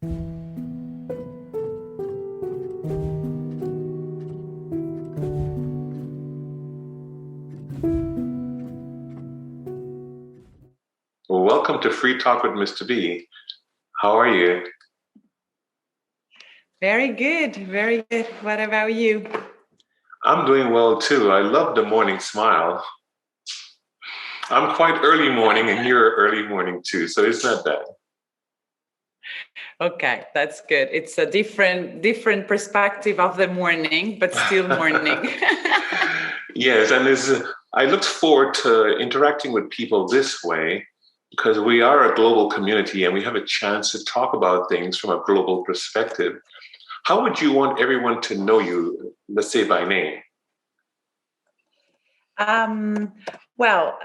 Well, welcome to Free Talk with Mr. B. How are you? Very good, very good. What about you? I'm doing well too. I love the morning smile. I'm quite early morning and you're early morning too, so it's not bad. Okay, that's good. It's a different perspective of the morning, but still morning. Yes, and I look forward to interacting with people this way because we are a global community and we have a chance to talk about things from a global perspective. How would you want everyone to know you, let's say by name? Um, well,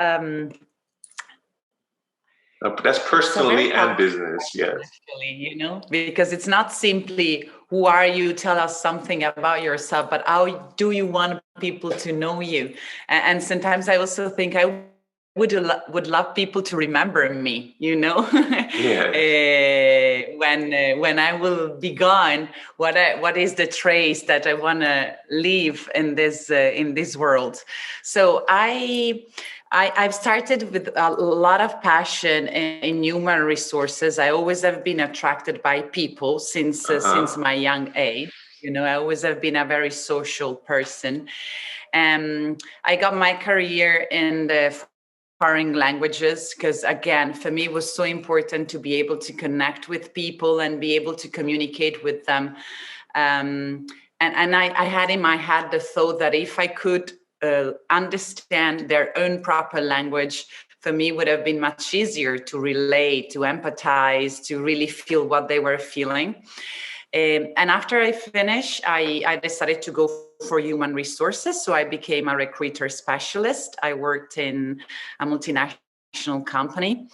That's it's a very personally and hard business, yes. question, actually, because it's not simply who are you, tell us something about yourself, but how do you want people to know you? And sometimes I also think I would love people to remember me, Yes. when I will be gone. What is the trace that I want to leave in this world? So I've started with a lot of passion in human resources. I always have been attracted by people since my young age. I always have been a very social person. I got my career in the foreign languages because, again, for me, it was so important to be able to connect with people and be able to communicate with them. And I had in my head the thought that if I could understand their own proper language, for me would have been much easier to relate, to empathize, to really feel what they were feeling. And after I finished, I decided to go for human resources. So I became a recruiter specialist. I worked in a multinational company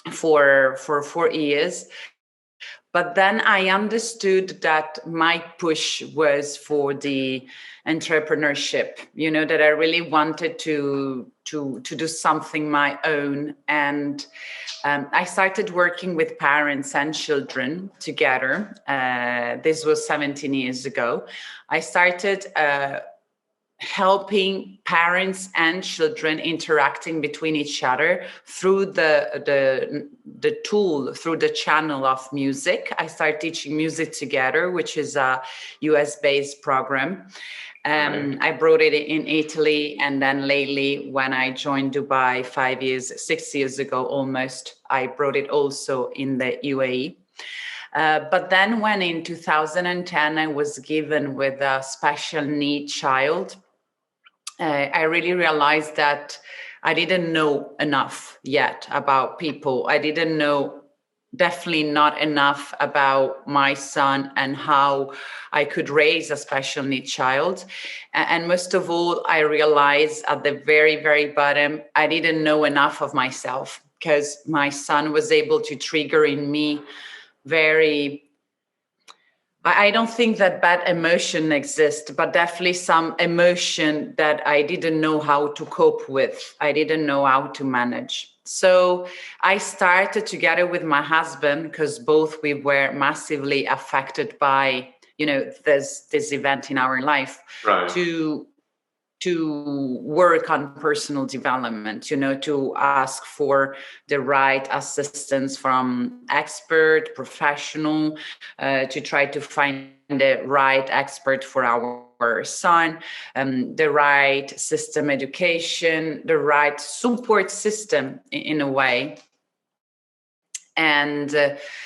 for 4 years. But then I understood that my push was for the entrepreneurship, that I really wanted to do something my own. And I started working with parents and children together. This was 17 years ago. I started helping parents and children interacting between each other through the tool, through the channel of music. I started teaching music together, which is a US-based program. Right. I brought it in Italy, and then lately, when I joined Dubai 6 years ago almost, I brought it also in the UAE. But then when in 2010 I was given with a special need child, I really realized that I didn't know enough yet about people. I didn't know, definitely not enough about my son and how I could raise a special need child. And most of all, I realized at the very, very bottom, I didn't know enough of myself because my son was able to trigger in me very, I don't think that bad emotion exists, but definitely some emotion that I didn't know how to cope with. I didn't know how to manage. So I started together with my husband, because both we were massively affected by, this event in our life, Right. to work on personal development, to ask for the right assistance from expert, professional, to try to find the right expert for our son, the right system education, the right support system in a way. And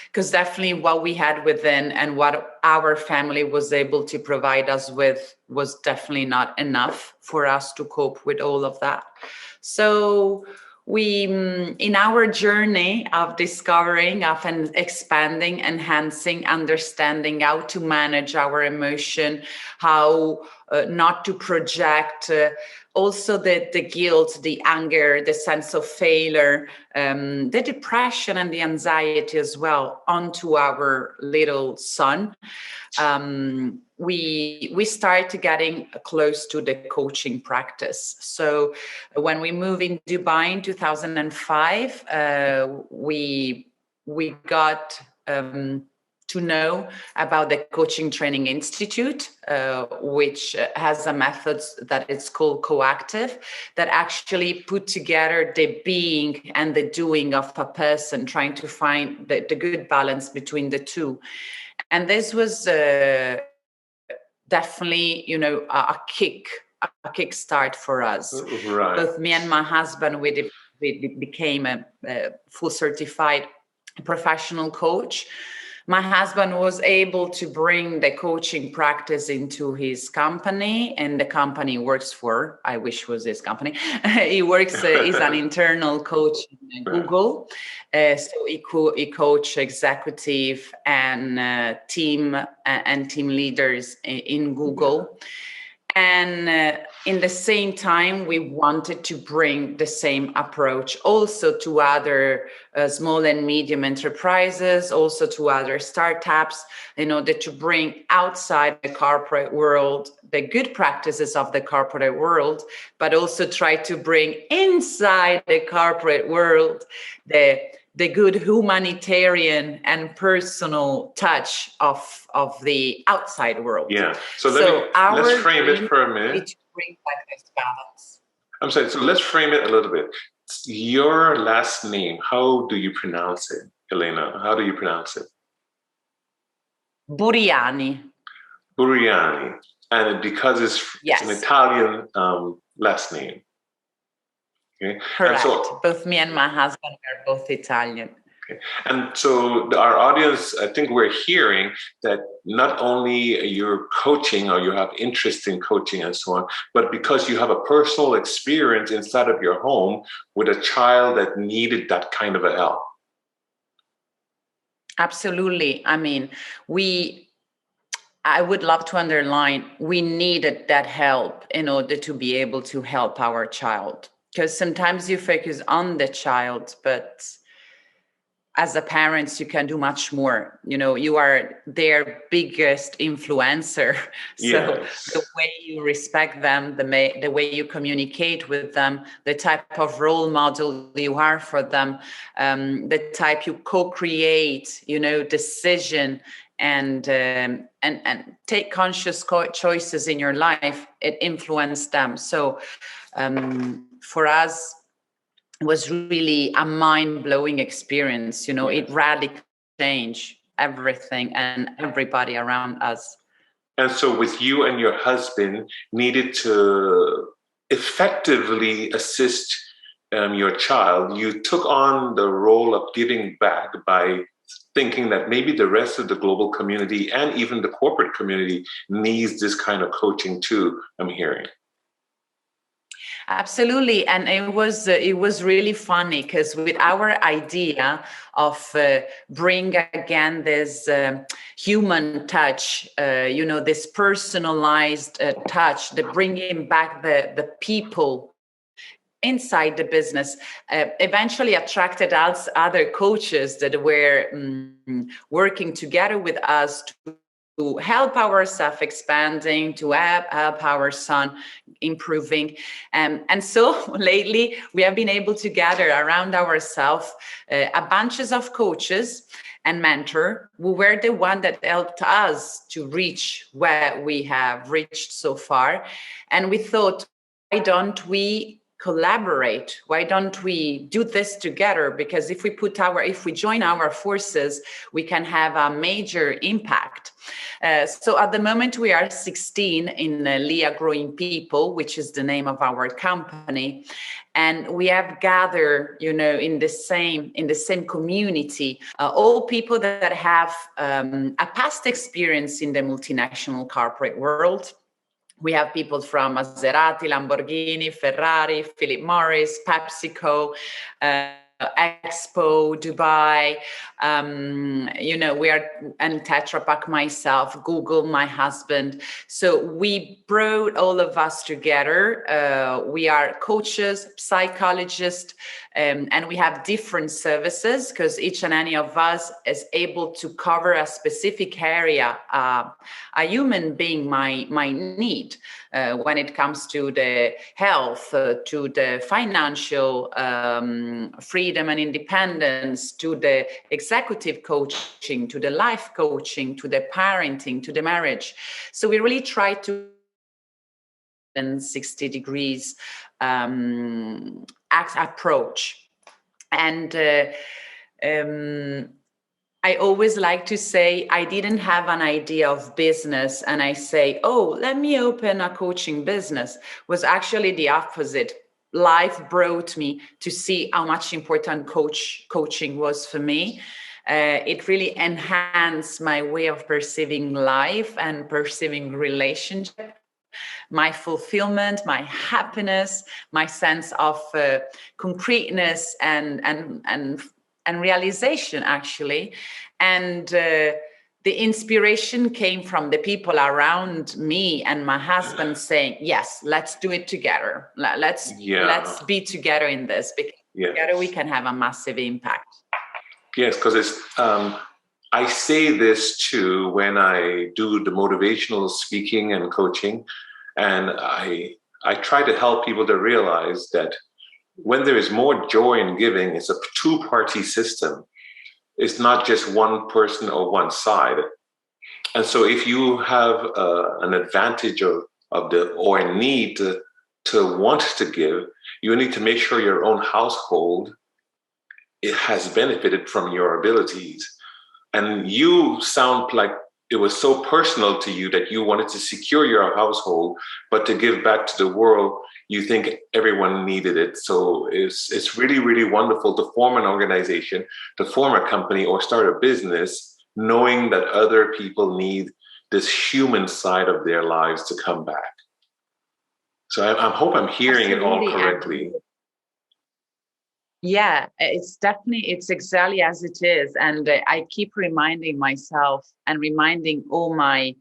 because definitely what we had within and what our family was able to provide us with was definitely not enough for us to cope with all of that. So we, in our journey of discovering, of expanding, enhancing, understanding how to manage our emotion, how not to project also the guilt, the anger, the sense of failure, the depression and the anxiety as well onto our little son. We start getting close to the coaching practice. So when we moved in Dubai in 2005, we got to know about the Coaching Training Institute, which has a method that it's called coactive, that actually put together the being and the doing of a person, trying to find the good balance between the two. And this was definitely, a kickstart for us. Right. Both me and my husband, we became a full certified professional coach. My husband was able to bring the coaching practice into his company, and the company he works for, I wish was his company. He works, he's an internal coach in Google. So he coach executive and team leaders in Google. And in the same time, we wanted to bring the same approach also to other small and medium enterprises, also to other startups, in order to bring outside the corporate world the good practices of the corporate world, but also try to bring inside the corporate world the good humanitarian and personal touch of the outside world. Yeah. So let's frame it for a minute. To bring back this balance. I'm sorry. So let's frame it a little bit. Your last name, how do you pronounce it, Elena? How do you pronounce it? Buriani. Buriani. And because it's an Italian last name. Okay. Correct. So, both me and my husband are both Italian. Okay. And so our audience, I think we're hearing that not only you're coaching or you have interest in coaching and so on, but because you have a personal experience inside of your home with a child that needed that kind of a help. Absolutely. I mean, I would love to underline, we needed that help in order to be able to help our child. Because sometimes you focus on the child, but as a parent, you can do much more. You are their biggest influencer. So the way you respect them, the way you communicate with them, the type of role model you are for them, the type you co-create, decision and take conscious choices in your life, it influenced them. So for us, it was really a mind-blowing experience. It radically changed everything and everybody around us. And so with you and your husband needed to effectively assist your child, you took on the role of giving back by thinking that maybe the rest of the global community and even the corporate community needs this kind of coaching too, I'm hearing. Absolutely. And it was really funny because with our idea of bring again this human touch, this personalized touch, the bringing back the people inside the business, eventually attracted us other coaches that were working together with us to help ourselves expanding, to help our son improving. And so lately we have been able to gather around ourselves a bunches of coaches and mentor who were the one that helped us to reach where we have reached so far. And we thought, why don't we collaborate? Why don't we do this together? Because if we join our forces, we can have a major impact. So at the moment we are 16 in Leah Growing People, which is the name of our company. And we have gathered, in the same community, all people that have a past experience in the multinational corporate world. We have people from Maserati, Lamborghini, Ferrari, Philip Morris, PepsiCo, Expo, Dubai, we are, and Tetra Pak, myself, Google, my husband. So we brought all of us together. We are coaches, psychologists, And we have different services because each and any of us is able to cover a specific area a human being might need when it comes to the health, to the financial freedom and independence, to the executive coaching, to the life coaching, to the parenting, to the marriage. So we really try to 60 degrees approach. And I always like to say I didn't have an idea of business and I say, oh, let me open a coaching business. Was actually the opposite. Life brought me to see how much important coaching was for me. It really enhanced my way of perceiving life and perceiving relationship, my fulfillment, my happiness, my sense of concreteness and realization, actually. And the inspiration came from the people around me and my husband saying, yes, let's do it together. Let's be together in this, because together we can have a massive impact. Yes, because it's I say this too when I do the motivational speaking and coaching, and I try to help people to realize that when there is more joy in giving, it's a two-party system. It's not just one person or one side. And so if you have an advantage of the or a need to want to give, you need to make sure your own household it has benefited from your abilities. And you sound like it was so personal to you that you wanted to secure your household, but to give back to the world, you think everyone needed it. So it's really, really wonderful to form an organization, to form a company or start a business, knowing that other people need this human side of their lives to come back. So I hope I'm hearing it all correctly. Yeah, it's exactly as it is. And I keep reminding myself and reminding all my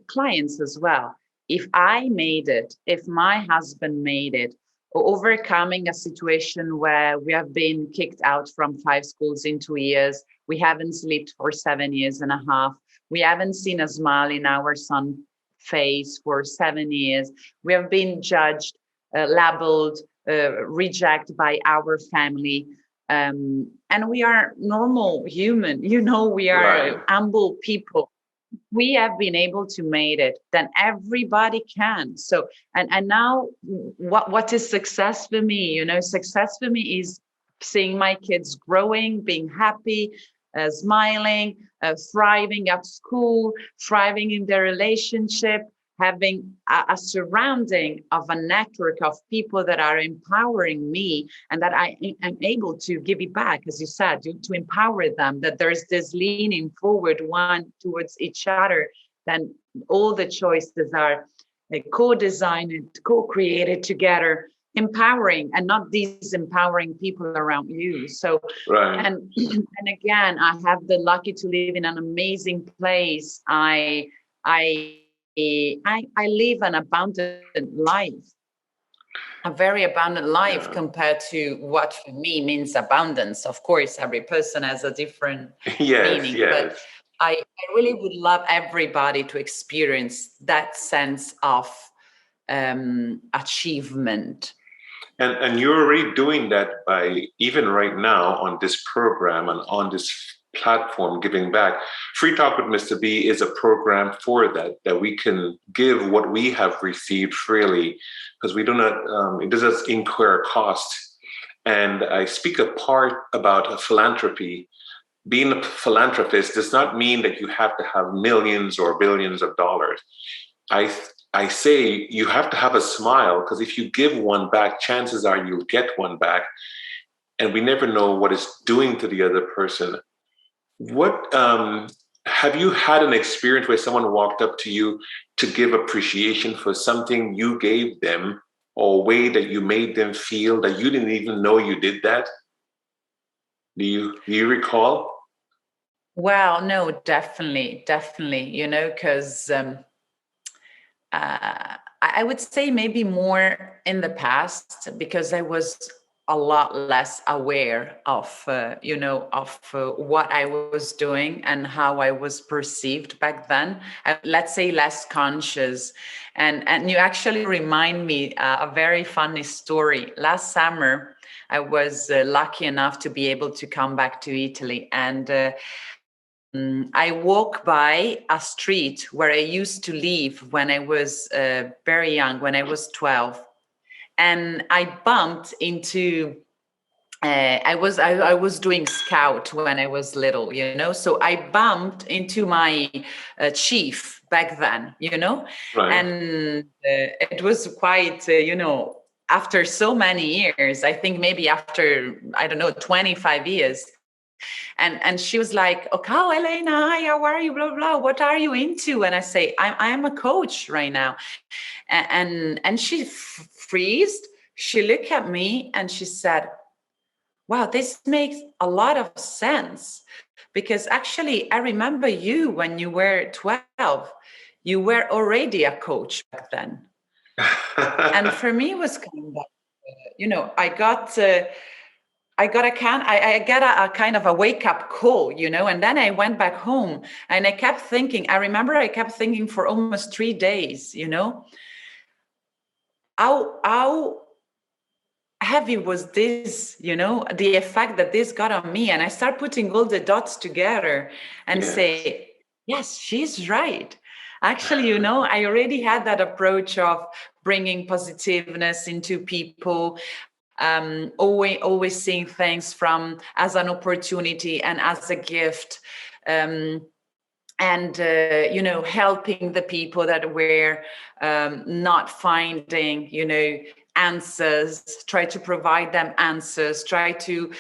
clients as well. If I made it, if my husband made it, or overcoming a situation where we have been kicked out from 5 schools in 2 years, we haven't slept for 7 years and a half, we haven't seen a smile in our son's face for 7 years, we have been judged, labeled, rejected by our family, and we are normal human, we are humble people. We have been able to make it, then everybody can. So and now what is success for me? Success for me is seeing my kids growing, being happy, smiling, thriving at school, thriving in their relationship, having a surrounding of a network of people that are empowering me and that I am able to give it back, as you said, to empower them, that there's this leaning forward one towards each other, then all the choices are co-designed, co-created together, empowering and not disempowering people around you. So, and again, I have the lucky to live in an amazing place. I live an abundant life, a very abundant life compared to what for me means abundance. Of course, every person has a different meaning, but I really would love everybody to experience that sense of achievement. And you're already doing that by even right now on this program and on this platform, Giving Back. Free Talk with Mr. B is a program for that we can give what we have received freely, because we do not, it doesn't incur cost. And I speak a part about philanthropy. Being a philanthropist does not mean that you have to have millions or billions of dollars. I say you have to have a smile, because if you give one back, chances are you'll get one back. And we never know what it's doing to the other person. What have you had an experience where someone walked up to you to give appreciation for something you gave them, or a way that you made them feel that you didn't even know you did that? Do you recall? Well, no, definitely, because I would say maybe more in the past, because I was a lot less aware of, what I was doing and how I was perceived back then. Let's say less conscious. And you actually remind me a very funny story. Last summer, I was lucky enough to be able to come back to Italy, and I walk by a street where I used to live when I was very young, when I was 12, and I bumped into. I was doing scout when I was little, so I bumped into my chief back then, Right. and it was quite, after so many years, I think maybe after, I don't know, 25 years. And she was like, "Okay, oh, Elena, hi, how are you? Blah, blah. What are you into?" And I say, I'm a coach right now. And she freezed. She looked at me and she said, "Wow, this makes a lot of sense. Because actually, I remember you when you were 12. You were already a coach back then." And for me, it was kind of, I got a kind of a wake up call, and then I went back home and I kept thinking. I remember I kept thinking for almost 3 days, how heavy was this, the effect that this got on me. And I start putting all the dots together and Yes. say, yes, she's right. Actually, I already had that approach of bringing positiveness into people, always seeing things from as an opportunity and as a gift, and helping the people that were not finding answers, try to provide them answers, try to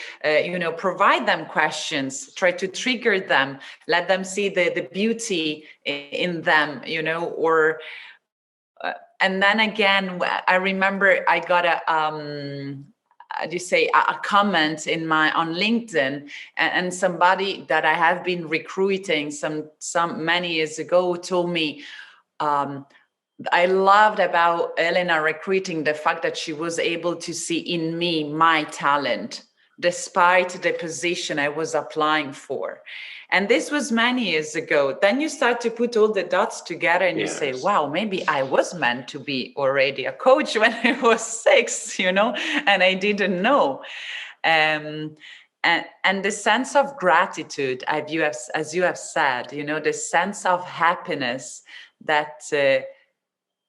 provide them questions, try to trigger them, let them see the beauty in them, or and then again, I remember I got a comment on LinkedIn, and somebody that I have been recruiting some many years ago told me, I loved about Elena recruiting the fact that she was able to see in me my talent, despite the position I was applying for. And this was many years ago. Then you start to put all the dots together and you say, Yes. wow, maybe I was meant to be already a coach when I was 6, and I didn't know. And the sense of gratitude, as you have said, the sense of happiness that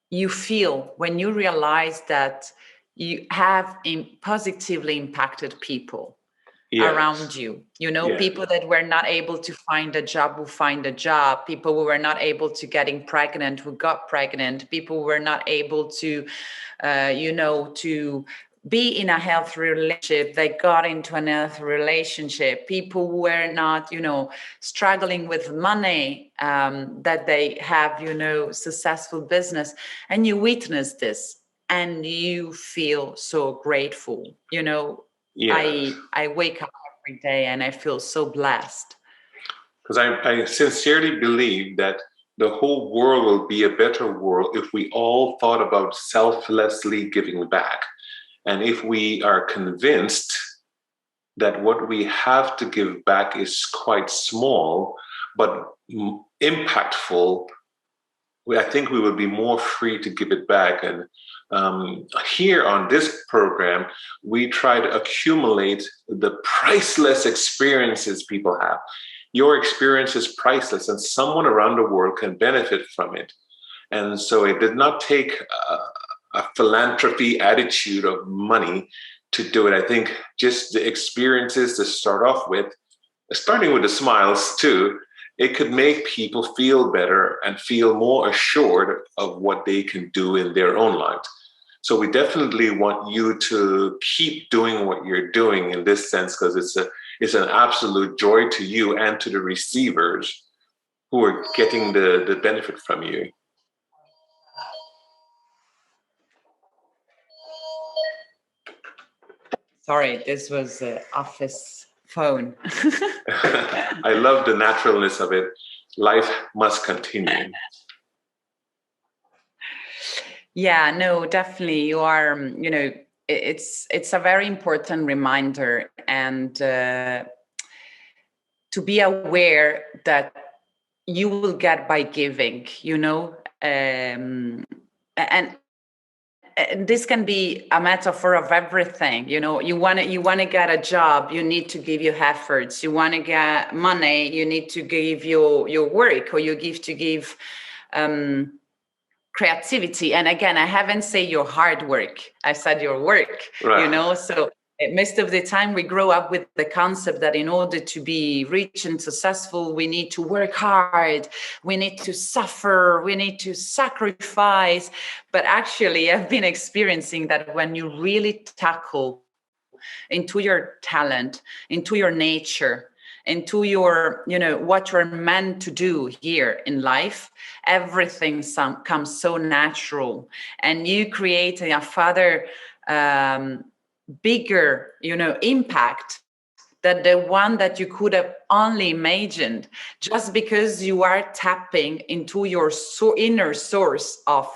you feel when you realize that you have positively impacted people around Yes. you, Yes. people that were not able to find a job who find a job, people who were not able to getting pregnant who got pregnant, people who were not able to to be in a healthy relationship, they got into a healthy relationship, people who were not struggling with money, that they have successful business, and you witness this and you feel so grateful. Yes. I wake up every day and I feel so blessed. Because I sincerely believe that the whole world will be a better world if we all thought about selflessly giving back. And if we are convinced that what we have to give back is quite small, but impactful, I think we would be more free to give it back. And here on this program, we try to accumulate the priceless experiences people have. Your experience is priceless, and someone around the world can benefit from it. And so it did not take a philanthropy attitude of money to do it. I think just the experiences to start off with, starting with the smiles too, it could make people feel better and feel more assured of what they can do in their own lives. So we definitely want you to keep doing what you're doing in this sense, because it's an absolute joy to you and to the receivers who are getting the benefit from you. Sorry, this was the office phone. I love the naturalness of it. Life must continue. Yeah, no, definitely. You are, it's a very important reminder, and to be aware that you will get by giving, and this can be a metaphor of everything. You want to get a job, you need to give your efforts. You want to get money, you need to give your work, or you give creativity. And again, I haven't said your hard work, I said your work. Right. So most of the time we grow up with the concept that in order to be rich and successful, we need to work hard, we need to suffer, we need to sacrifice. But actually, I've been experiencing that when you really tackle into your talent, into your nature, into your, what you're meant to do here in life, everything comes so natural, and you create a further bigger, impact than the one that you could have only imagined, just because you are tapping into your inner source of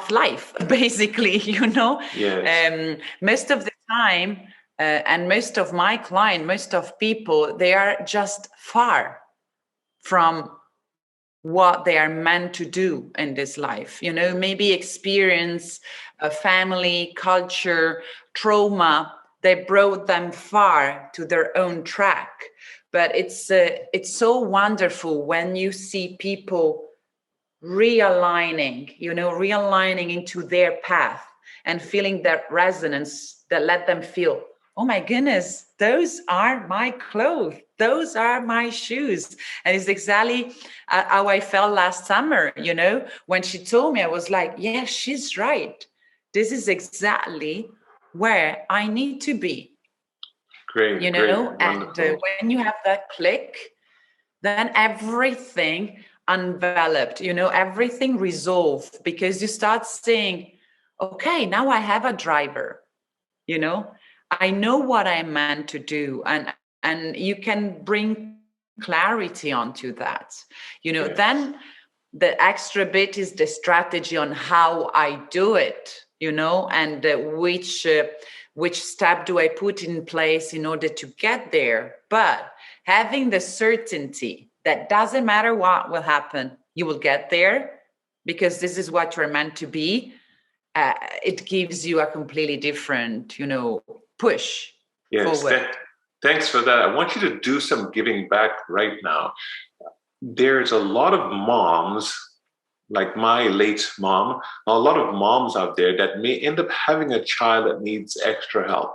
life, basically. Yes. Most of the time, and most of my clients, most of people, they are just far from what they are meant to do in this life. Maybe experience a family, culture, trauma, they brought them far to their own track. But it's so wonderful when you see people realigning into their path, and feeling that resonance that let them feel, oh my goodness, those are my clothes, those are my shoes. And it's exactly how I felt last summer. When she told me, I was like, yeah, she's right, this is exactly where I need to be. Great, great, And wonderful. when you have that click, then everything enveloped, everything resolved, because you start saying, okay, now I have a driver, I know what I'm meant to do. And you can bring clarity onto that. Yes. Then the extra bit is the strategy on how I do it, and which step do I put in place in order to get there. But having the certainty that doesn't matter what will happen, you will get there, because this is what you're meant to be. It gives you a completely different, push Yes. forward. Thanks for that. I want you to do some giving back right now. There's a lot of moms, like my late mom, a lot of moms out there that may end up having a child that needs extra help.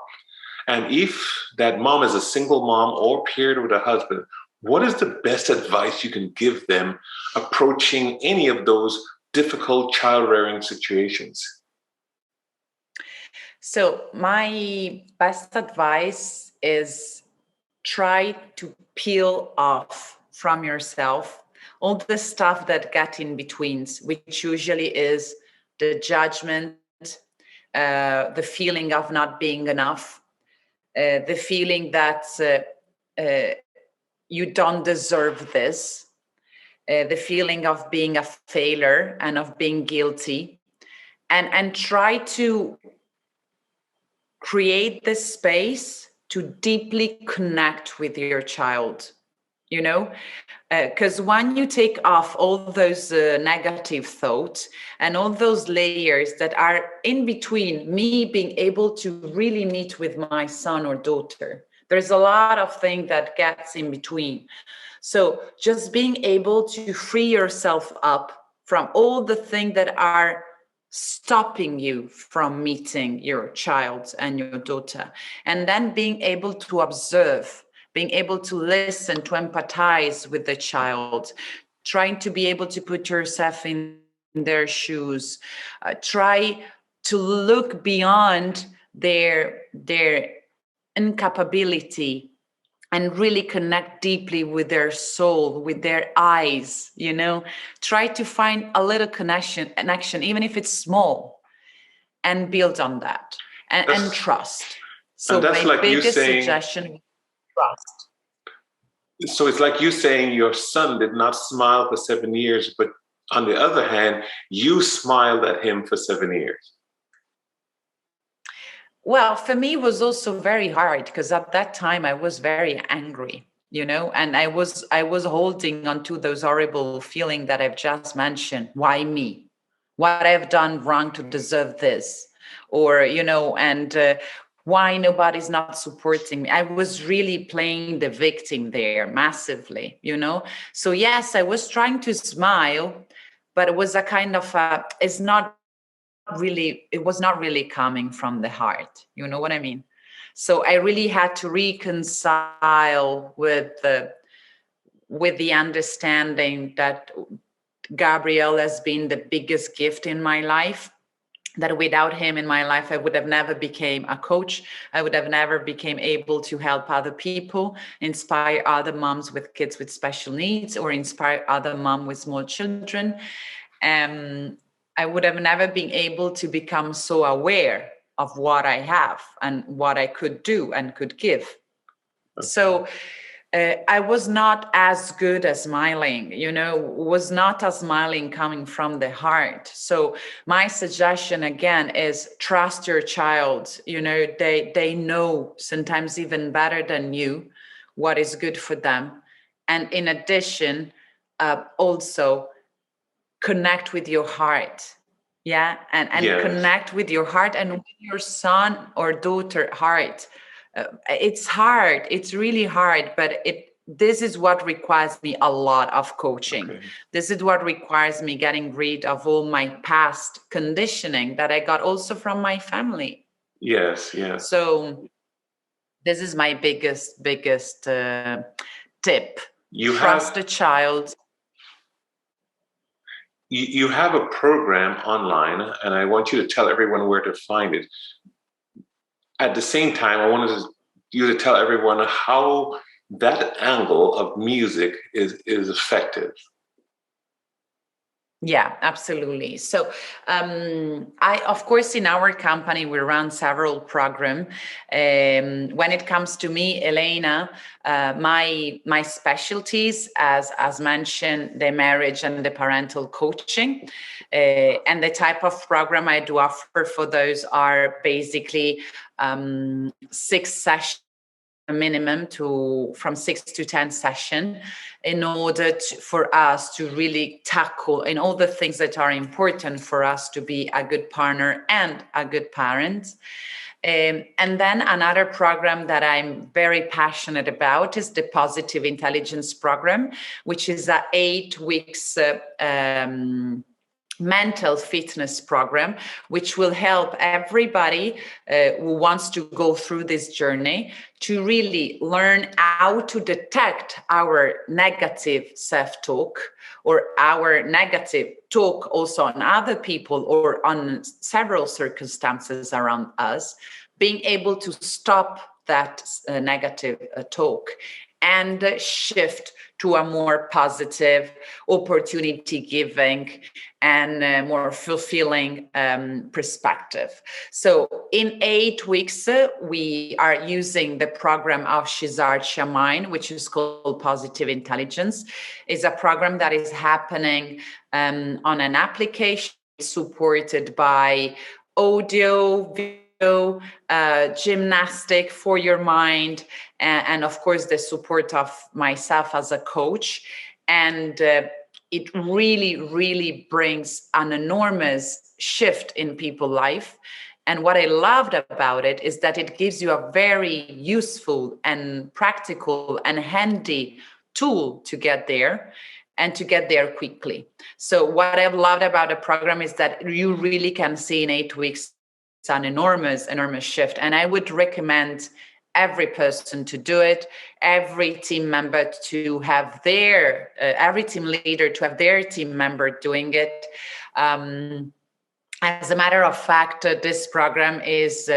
And if that mom is a single mom or paired with a husband, what is the best advice you can give them approaching any of those difficult child rearing situations? So my best advice is try to peel off from yourself all the stuff that get in betweens, which usually is the judgment, the feeling of not being enough, the feeling that you don't deserve this, the feeling of being a failure and of being guilty, and try to create this space to deeply connect with your child, because when you take off all those negative thoughts and all those layers that are in between me being able to really meet with my son or daughter, there's a lot of things that gets in between. So just being able to free yourself up from all the things that are stopping you from meeting your child and your daughter, and then being able to observe, being able to listen, to empathize with the child, trying to be able to put yourself in their shoes, try to look beyond their incapability and really connect deeply with their soul, with their eyes, try to find a little connection, even if it's small, and build on that, and That's, trust. and So that's my like you biggest saying, suggestion, trust. so it's like you saying your son did not smile for 7 years, but on the other hand, you smiled at him for 7 years. Well, for me, it was also very hard because at that time I was very angry, and I was holding on to those horrible feeling that I've just mentioned. Why me? What I've done wrong to deserve this? Or, and why nobody's not supporting me? I was really playing the victim there massively. So yes, I was trying to smile, but it was a kind of it was not really coming from the heart. You know what I mean? So I really had to reconcile with the understanding that Gabriel has been the biggest gift in my life, that without him in my life I would have never became a coach. I would have never became able to help other people, inspire other moms with kids with special needs, or inspire other mom with small children. um, I would have never been able to become so aware of what I have and what I could do and could give. Okay. So I was not as good as smiling, was not as smiling coming from the heart. So my suggestion again is trust your child. They know sometimes even better than you what is good for them. And in addition, also connect with your heart. Yeah. And Yes. connect with your heart and with your son or daughter heart. It's hard. It's really hard, but this is what requires me a lot of coaching. Okay. This is what requires me getting rid of all my past conditioning that I got also from my family. Yes. Yes. So this is my biggest tip. You Trust have the child. you have a program online, and I want you to tell everyone where to find it. At the same time, I wanted you to tell everyone how that angle of music is effective. Yeah, absolutely. So, of course, in our company, we run several programs. When it comes to me, Elena, my specialties, as mentioned, the marriage and the parental coaching, and the type of program I do offer for those are basically 6 sessions minimum, to from 6 to 10 sessions, in order for us to really tackle in all the things that are important for us to be a good partner and a good parent. And then another program that I'm very passionate about is the Positive Intelligence Program, which is a 8 weeks mental fitness program, which will help everybody who wants to go through this journey to really learn how to detect our negative self-talk, or our negative talk also on other people or on several circumstances around us, being able to stop that negative talk and shift to a more positive, opportunity giving, and more fulfilling perspective. So in 8 weeks, we are using the program of Shizar Shamain, which is called Positive Intelligence. It's a program that is happening on an application supported by audio, video, gymnastic for your mind, and of course the support of myself as a coach. And it really brings an enormous shift in people's life. And what I loved about it is that it gives you a very useful and practical and handy tool to get there, and to get there quickly. So what I've loved about the program is that you really can see in 8 weeks an enormous shift. And I would recommend every person to do it, every team member to have every team leader to have their team member doing it. As a matter of fact, this program is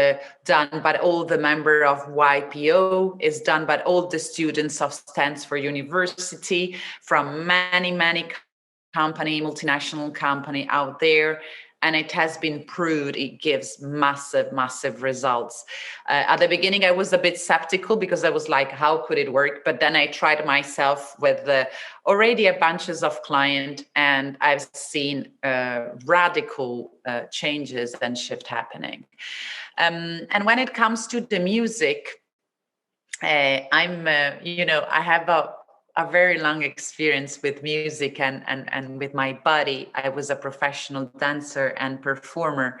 done by all the members of YPO, is done by all the students of Stanford University from many multinational company out there. and it has been proved it gives massive results. At the beginning, I was a bit skeptical because I was like, how could it work? But then I tried myself with already a bunches of clients, and I've seen radical changes and shift happening. And when it comes to the music, I have a very long experience with music and with my body. I was a professional dancer and performer.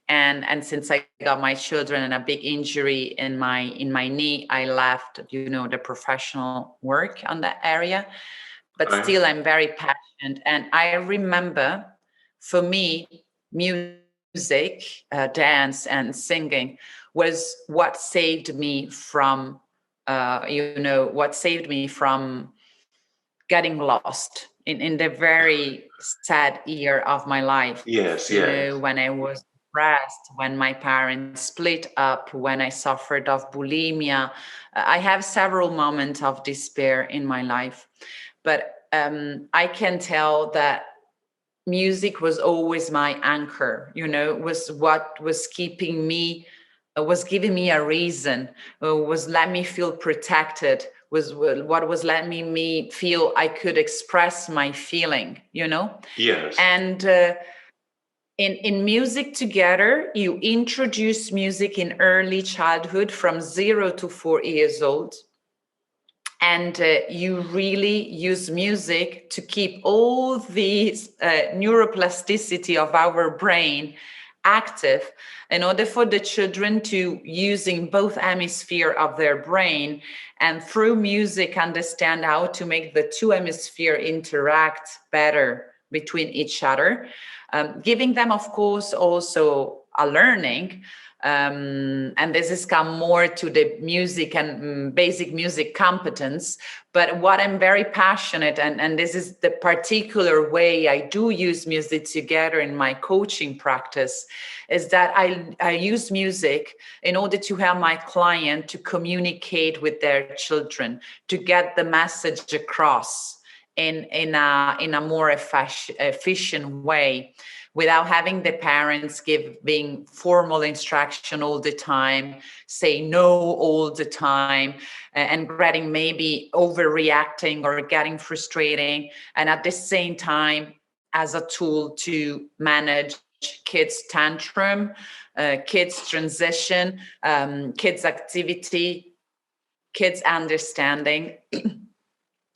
And since I got my children and a big injury in my knee, I left, the professional work on that area. But still, I'm very passionate. And I remember, for me, music, dance, and singing was what saved me from getting lost in the very sad year of my life. Yes, When I was depressed, when my parents split up, when I suffered of bulimia. I have several moments of despair in my life. But I can tell that music was always my anchor, was what was keeping me, was giving me a reason, was letting me feel protected, was what was letting me feel I could express my feeling, Yes. And in Music Together, you introduce music in early childhood from 0 to 4 years old. And you really use music to keep all these neuroplasticity of our brain active in order for the children to using both hemisphere of their brain, and through music understand how to make the two hemisphere interact better between each other, giving them, of course, also a learning. And this has come more to the music and basic music competence. But what I'm very passionate, and this is the particular way I do use Music Together in my coaching practice, is that I use music in order to help my client to communicate with their children, to get the message across in a more efficient way, without having the parents giving formal instruction all the time, say no all the time, and getting maybe overreacting or getting frustrating. And at the same time, as a tool to manage kids' tantrum, kids' transition, kids' activity, kids' understanding.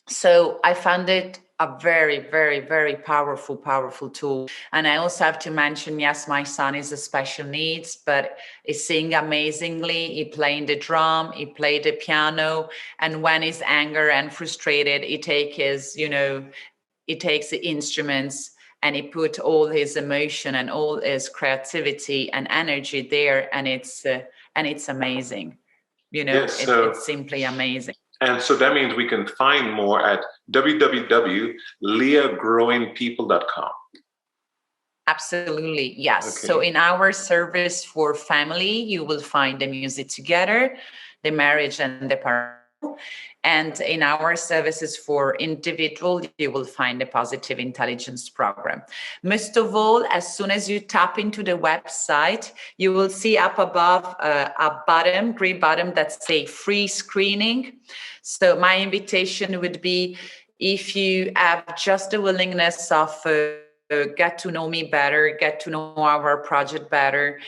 So I found it a very, very, very powerful tool. And I also have to mention, yes, my son is a special needs, but he sings amazingly. He playing the drum, he played the piano. And when he's angry and frustrated, he takes the instruments and he put all his emotion and all his creativity and energy there. And it's amazing. Yes, it's simply amazing. And so that means we can find more at www.leahgrowingpeople.com. Absolutely, yes. Okay. So in our service for family, you will find the Music Together, the marriage and the parental. And in our services for individual, you will find the Positive Intelligence Program. Most of all, as soon as you tap into the website, you will see up above a button, green button that says free screening. So my invitation would be, if you have just the willingness of get to know me better, get to know our project better,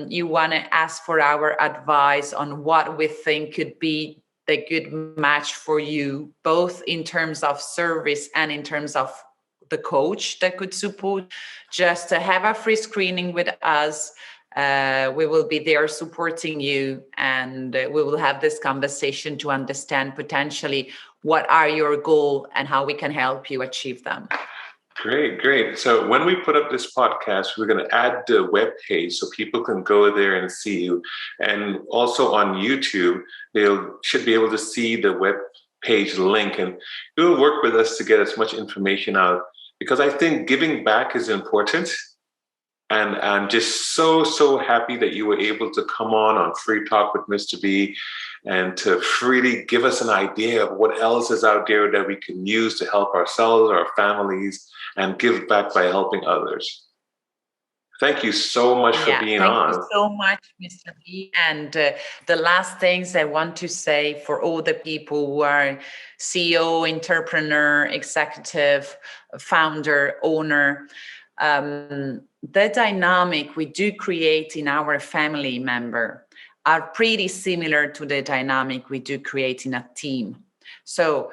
you want to ask for our advice on what we think could be the good match for you, both in terms of service and in terms of the coach that could support, just to have a free screening with us. We will be there supporting you, and we will have this conversation to understand potentially what are your goals and how we can help you achieve them. Great. So when we put up this podcast, we're going to add the web page so people can go there and see you. And also on YouTube, they should be able to see the web page link. And you'll work with us to get as much information out, because I think giving back is important. And I'm just so happy that you were able to come on Free Talk with Mr. B and to freely give us an idea of what else is out there that we can use to help ourselves, our families, and give back by helping others. Thank you so much for Yeah, being thank you on. so much, Mr. B. And the last things I want to say for all the people who are CEO, entrepreneur, executive, founder, owner, the dynamic we do create in our family member are pretty similar to the dynamic we do create in a team. So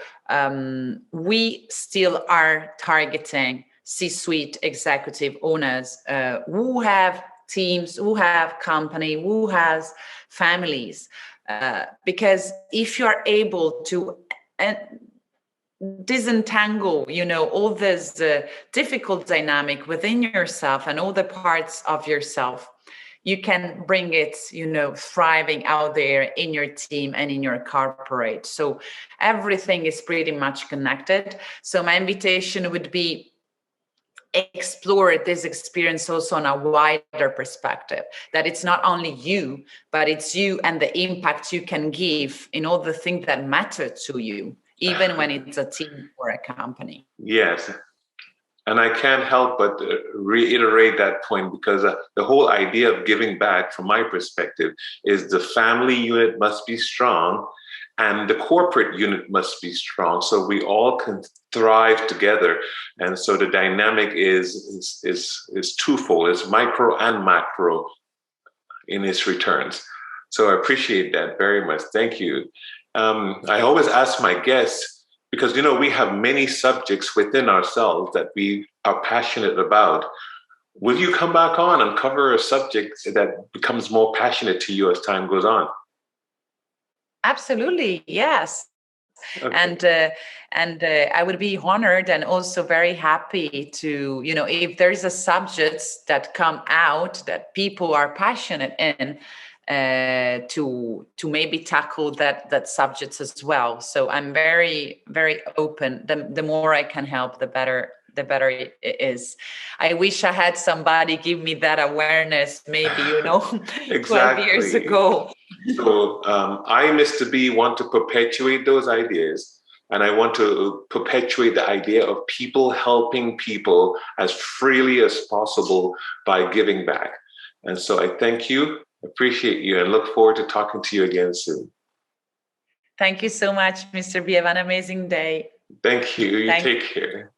we still are targeting C-suite executive owners who have teams, who have company, who has families. Because if you are able to disentangle, all this difficult dynamic within yourself and all the parts of yourself, you can bring it, thriving out there in your team and in your corporate. So everything is pretty much connected. So my invitation would be explore this experience also on a wider perspective, that it's not only you, but it's you and the impact you can give in all the things that matter to you, even when it's a team or a company. Yes. And I can't help but reiterate that point, because the whole idea of giving back, from my perspective, is the family unit must be strong and the corporate unit must be strong, so we all can thrive together. And so the dynamic is twofold. It's micro and macro in its returns. So I appreciate that very much. Thank you. I always ask my guests, because we have many subjects within ourselves that we are passionate about. Will you come back on and cover a subject that becomes more passionate to you as time goes on? Absolutely, yes. Okay. And I would be honored and also very happy to, if there's a subjects that come out that people are passionate in, to maybe tackle that subjects as well. So I'm very, very open. The more I can help, the better it is. I wish I had somebody give me that awareness, maybe 12 years Exactly. ago. So I, Mr. B, want to perpetuate those ideas. And I want to perpetuate the idea of people helping people as freely as possible by giving back. And so I thank you, appreciate you, and look forward to talking to you again soon. Thank you so much, Mr. B. Have an amazing day. Thank you. You take care.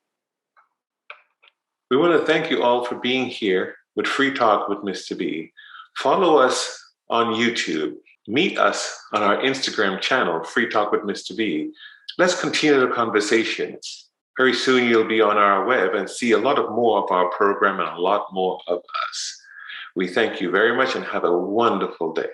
We want to thank you all for being here with Free Talk with Mr. B. Follow us on YouTube. Meet us on our Instagram channel, Free Talk with Mr. B. Let's continue the conversation. Very soon you'll be on our web and see a lot more of our program and a lot more of us. We thank you very much and have a wonderful day.